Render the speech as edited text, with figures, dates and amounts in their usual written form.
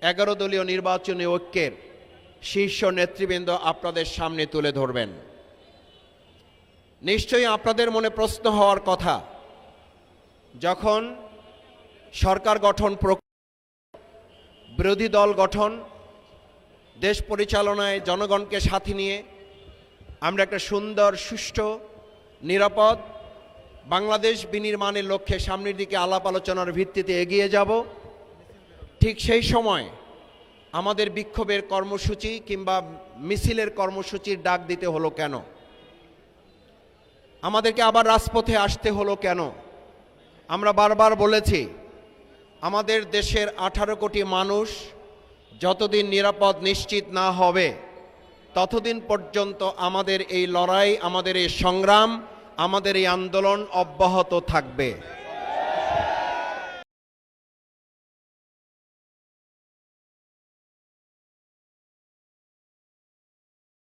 11 দলীয় নির্বাচনী ঐক্যের শীর্ষ নেতৃবৃন্দ আপনাদের সামনে তুলে ধরবেন। নিশ্চয়ই আপনাদের মনে প্রশ্ন হওয়ার কথা, যখন সরকার গঠন, বিরোধী দল গঠন, দেশ পরিচালনায় জনগণকে সাথে নিয়ে আমরা একটা সুন্দর, সুষ্ঠু, নিরাপদ বাংলাদেশ বিনির্মাণের লক্ষ্যে সামনের দিকে আলাপ আলোচনার ভিত্তিতে এগিয়ে যাব। ঠিক সেই সময় আমাদের বিক্ষোভের কর্মসূচি কিংবা মিছিলের কর্মসূচির ডাক দিতে হলো কেন? আমাদেরকে আবার রাজপথে আসতে হলো কেন? আমরা বারবার বলেছি, আমাদের দেশের 18 কোটি মানুষ যতদিন নিরাপদ নিশ্চিত না হবে ততদিন পর্যন্ত আমাদের এই লড়াই, আমাদের এই সংগ্রাম, আমাদের এই আন্দোলন অব্যাহত থাকবে।